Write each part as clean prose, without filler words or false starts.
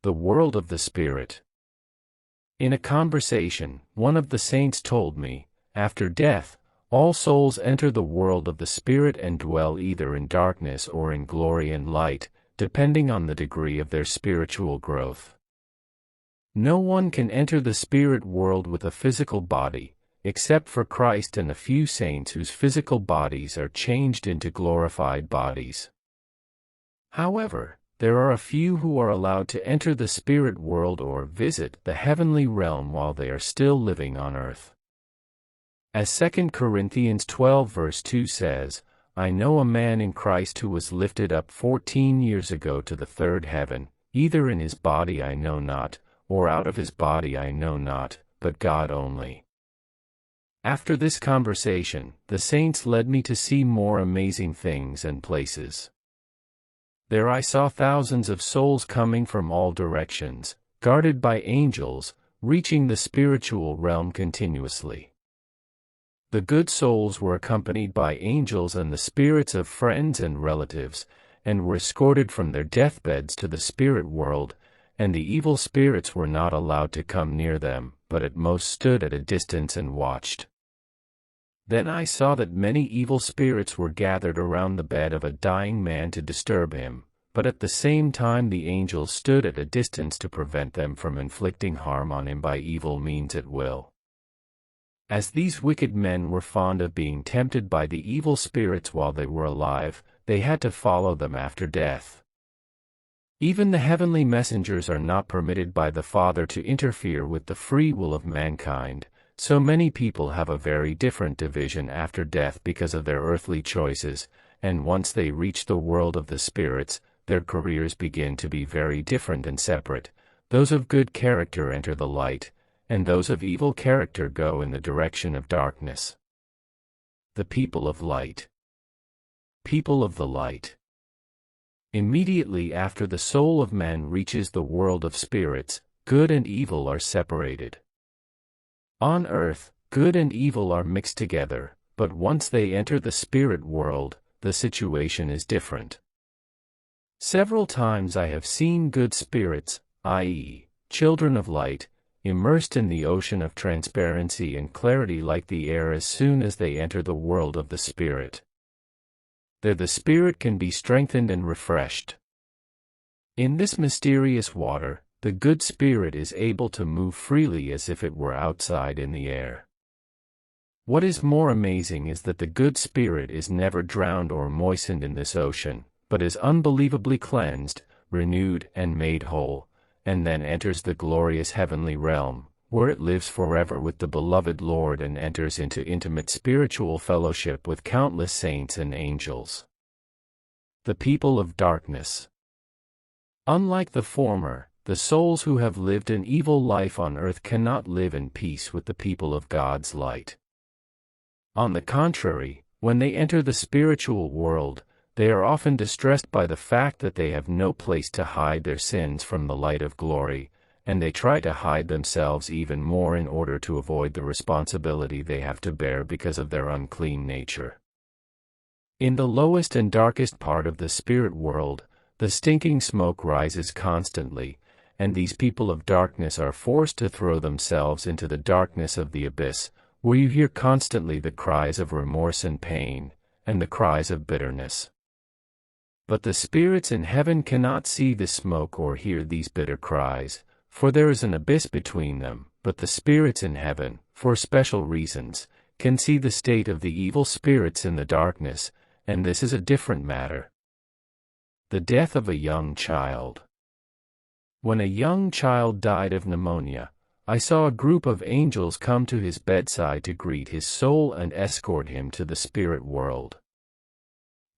The world of the Spirit. In a conversation, one of the saints told me, after death, all souls enter the world of the Spirit and dwell either in darkness or in glory and light, depending on the degree of their spiritual growth. No one can enter the spirit world with a physical body, except for Christ and a few saints whose physical bodies are changed into glorified bodies. However, there are a few who are allowed to enter the spirit world or visit the heavenly realm while they are still living on earth. As 2 Corinthians 12 verse 2 says, I know a man in Christ who was lifted up 14 years ago to the third heaven, either in his body I know not, or out of his body I know not, but God only. After this conversation, the saints led me to see more amazing things and places. There I saw thousands of souls coming from all directions, guarded by angels, reaching the spiritual realm continuously. The good souls were accompanied by angels and the spirits of friends and relatives, and were escorted from their deathbeds to the spirit world, and the evil spirits were not allowed to come near them, but at most stood at a distance and watched. Then I saw that many evil spirits were gathered around the bed of a dying man to disturb him, but at the same time the angels stood at a distance to prevent them from inflicting harm on him by evil means at will. As these wicked men were fond of being tempted by the evil spirits while they were alive, they had to follow them after death. Even the heavenly messengers are not permitted by the Father to interfere with the free will of mankind, so many people have a very different division after death because of their earthly choices, and once they reach the world of the spirits, their careers begin to be very different and separate. Those of good character enter the light, and those of evil character go in the direction of darkness. The people of light. People of the light. Immediately after the soul of man reaches the world of spirits, good and evil are separated. On earth, good and evil are mixed together, but once they enter the spirit world, the situation is different. Several times I have seen good spirits, i.e., children of light, immersed in the ocean of transparency and clarity like the air as soon as they enter the world of the spirit. There the spirit can be strengthened and refreshed. In this mysterious water, the good spirit is able to move freely as if it were outside in the air. What is more amazing is that the good spirit is never drowned or moistened in this ocean, but is unbelievably cleansed, renewed, and made whole, and then enters the glorious heavenly realm, where it lives forever with the beloved Lord and enters into intimate spiritual fellowship with countless saints and angels. The people of darkness. Unlike the former, the souls who have lived an evil life on earth cannot live in peace with the people of God's light. On the contrary, when they enter the spiritual world, they are often distressed by the fact that they have no place to hide their sins from the light of glory, and they try to hide themselves even more in order to avoid the responsibility they have to bear because of their unclean nature. In the lowest and darkest part of the spirit world, the stinking smoke rises constantly, and these people of darkness are forced to throw themselves into the darkness of the abyss, where you hear constantly the cries of remorse and pain, and the cries of bitterness. But the spirits in heaven cannot see the smoke or hear these bitter cries, for there is an abyss between them, but the spirits in heaven, for special reasons, can see the state of the evil spirits in the darkness, and this is a different matter. The death of a young child. When a young child died of pneumonia, I saw a group of angels come to his bedside to greet his soul and escort him to the spirit world.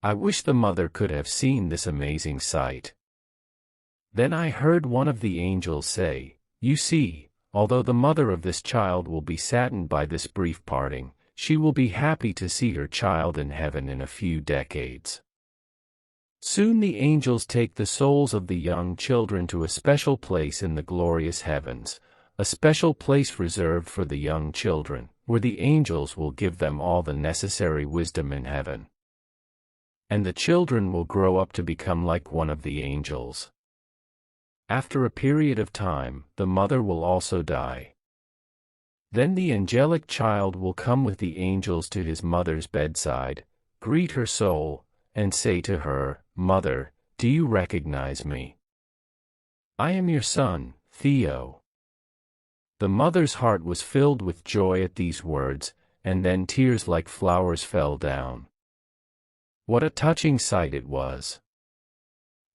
I wish the mother could have seen this amazing sight. Then I heard one of the angels say, "You see, although the mother of this child will be saddened by this brief parting, she will be happy to see her child in heaven in a few decades." Soon the angels take the souls of the young children to a special place in the glorious heavens, a special place reserved for the young children, where the angels will give them all the necessary wisdom in heaven. And the children will grow up to become like one of the angels. After a period of time, the mother will also die. Then the angelic child will come with the angels to his mother's bedside, greet her soul, and say to her, "Mother, do you recognize me? I am your son, Theo." The mother's heart was filled with joy at these words, and then tears like flowers fell down. What a touching sight it was!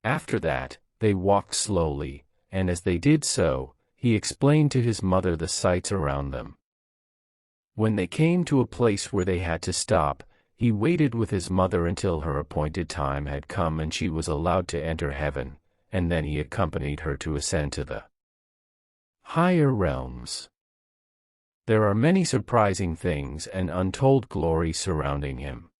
After that, they walked slowly, and as they did so, he explained to his mother the sights around them. When they came to a place where they had to stop, he waited with his mother until her appointed time had come and she was allowed to enter heaven, and then he accompanied her to ascend to the higher realms. There are many surprising things and untold glory surrounding him.